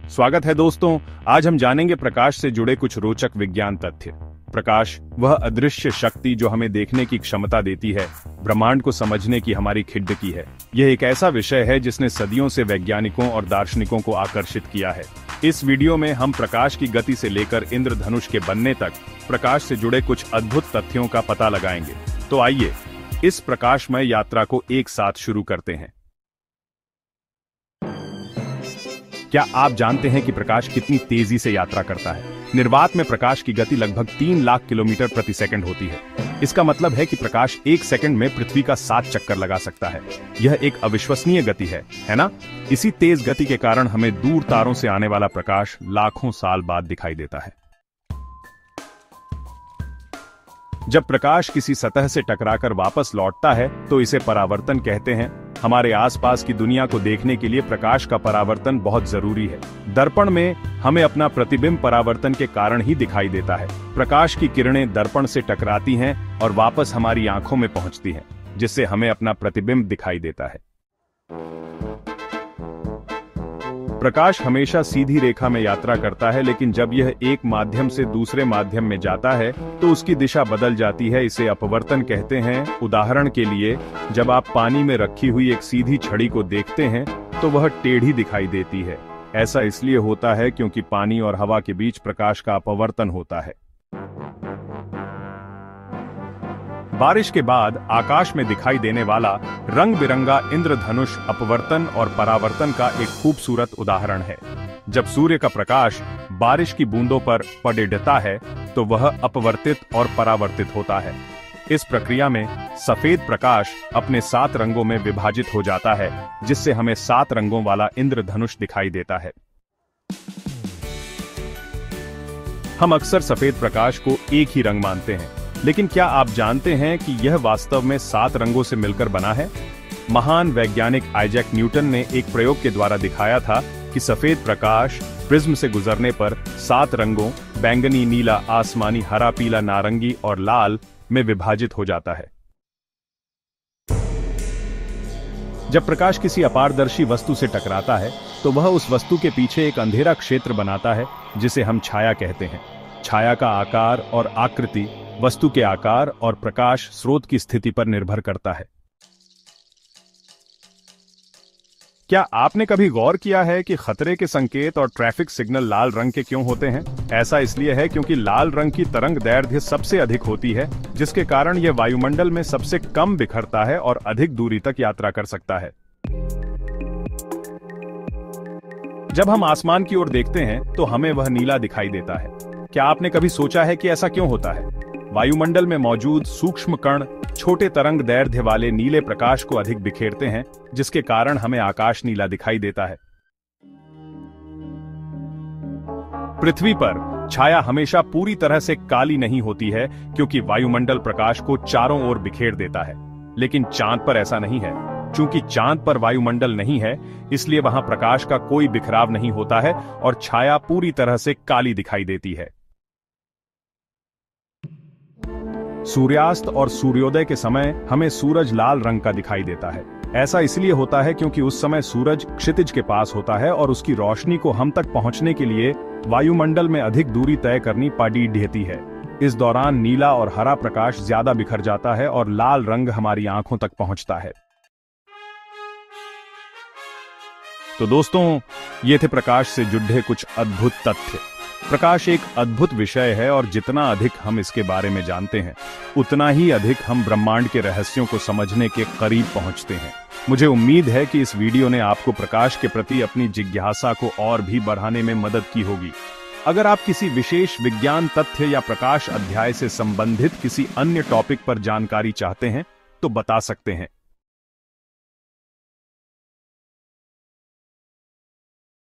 स्वागत है दोस्तों। आज हम जानेंगे प्रकाश से जुड़े कुछ रोचक विज्ञान तथ्य। प्रकाश वह अदृश्य शक्ति जो हमें देखने की क्षमता देती है, ब्रह्मांड को समझने की हमारी खिड़की है। यह एक ऐसा विषय है जिसने सदियों से वैज्ञानिकों और दार्शनिकों को आकर्षित किया है। इस वीडियो में हम प्रकाश की गति से लेकर इंद्रधनुष के बनने तक प्रकाश से जुड़े कुछ अद्भुत तथ्यों का पता लगाएंगे। तो आइए इस प्रकाशमय यात्रा को एक साथ शुरू करते हैं। क्या आप जानते हैं कि प्रकाश कितनी तेजी से यात्रा करता है? निर्वात में प्रकाश की गति लगभग 3 लाख किलोमीटर प्रति सेकंड होती है। इसका मतलब है कि प्रकाश 1 सेकंड में पृथ्वी का 7 चक्कर लगा सकता है। यह एक अविश्वसनीय गति है ना? इसी तेज गति के कारण हमें दूर तारों से आने वाला प्रकाश लाखों साल बाद दिखाई देता है। जब प्रकाश किसी सतह से टकराकर वापस लौटता है तो इसे परावर्तन कहते हैं। हमारे आसपास की दुनिया को देखने के लिए प्रकाश का परावर्तन बहुत जरूरी है। दर्पण में हमें अपना प्रतिबिंब परावर्तन के कारण ही दिखाई देता है। प्रकाश की किरणें दर्पण से टकराती हैं और वापस हमारी आंखों में पहुंचती हैं, जिससे हमें अपना प्रतिबिंब दिखाई देता है। प्रकाश हमेशा सीधी रेखा में यात्रा करता है, लेकिन जब यह एक माध्यम से दूसरे माध्यम में जाता है तो उसकी दिशा बदल जाती है। इसे अपवर्तन कहते हैं। उदाहरण के लिए, जब आप पानी में रखी हुई एक सीधी छड़ी को देखते हैं तो वह टेढ़ी दिखाई देती है। ऐसा इसलिए होता है क्योंकि पानी और हवा के बीच प्रकाश का अपवर्तन होता है। बारिश के बाद आकाश में दिखाई देने वाला रंग बिरंगा इंद्रधनुष अपवर्तन और परावर्तन का एक खूबसूरत उदाहरण है। जब सूर्य का प्रकाश बारिश की बूंदों पर पड़ता है तो वह अपवर्तित और परावर्तित होता है। इस प्रक्रिया में सफेद प्रकाश अपने 7 रंगों में विभाजित हो जाता है, जिससे हमें 7 रंगों वाला इंद्रधनुष दिखाई देता है। हम अक्सर सफेद प्रकाश को एक ही रंग मानते हैं, लेकिन क्या आप जानते हैं कि यह वास्तव में 7 रंगों से मिलकर बना है? महान वैज्ञानिक आइजैक न्यूटन ने एक प्रयोग के द्वारा दिखाया था कि सफेद प्रकाश प्रिज्म से गुजरने पर 7 रंगों बैंगनी, नीला, आसमानी, हरा, पीला, नारंगी और लाल में विभाजित हो जाता है। जब प्रकाश किसी अपारदर्शी वस्तु से टकराता है तो वह उस वस्तु के पीछे एक अंधेरा क्षेत्र बनाता है, जिसे हम छाया कहते हैं। छाया का आकार और आकृति वस्तु के आकार और प्रकाश स्रोत की स्थिति पर निर्भर करता है। क्या आपने कभी गौर किया है कि खतरे के संकेत और ट्रैफिक सिग्नल लाल रंग के क्यों होते हैं? ऐसा इसलिए है क्योंकि लाल रंग की तरंग दैर्घ्य सबसे अधिक होती है, जिसके कारण यह वायुमंडल में सबसे कम बिखरता है और अधिक दूरी तक यात्रा कर सकता है। जब हम आसमान की ओर देखते हैं तो हमें वह नीला दिखाई देता है। क्या आपने कभी सोचा है कि ऐसा क्यों होता है? वायुमंडल में मौजूद सूक्ष्म कण छोटे तरंग दैर्घ्य वाले नीले प्रकाश को अधिक बिखेरते हैं, जिसके कारण हमें आकाश नीला दिखाई देता है। पृथ्वी पर छाया हमेशा पूरी तरह से काली नहीं होती है, क्योंकि वायुमंडल प्रकाश को चारों ओर बिखेर देता है। लेकिन चांद पर ऐसा नहीं है। चूंकि चांद पर वायुमंडल नहीं है, इसलिए वहां प्रकाश का कोई बिखराव नहीं होता है और छाया पूरी तरह से काली दिखाई देती है। सूर्यास्त और सूर्योदय के समय हमें सूरज लाल रंग का दिखाई देता है। ऐसा इसलिए होता है क्योंकि उस समय सूरज क्षितिज के पास होता है और उसकी रोशनी को हम तक पहुंचने के लिए वायुमंडल में अधिक दूरी तय करनी पड़ती है। इस दौरान नीला और हरा प्रकाश ज्यादा बिखर जाता है और लाल रंग हमारी आंखों तक पहुंचता है। तो दोस्तों, ये थे प्रकाश से जुड़े कुछ अद्भुत तथ्य। प्रकाश एक अद्भुत विषय है और जितना अधिक हम इसके बारे में जानते हैं, उतना ही अधिक हम ब्रह्मांड के रहस्यों को समझने के करीब पहुंचते हैं। मुझे उम्मीद है कि इस वीडियो ने आपको प्रकाश के प्रति अपनी जिज्ञासा को और भी बढ़ाने में मदद की होगी। अगर आप किसी विशेष विज्ञान तथ्य या प्रकाश अध्याय से संबंधित किसी अन्य टॉपिक पर जानकारी चाहते हैं तो बता सकते हैं।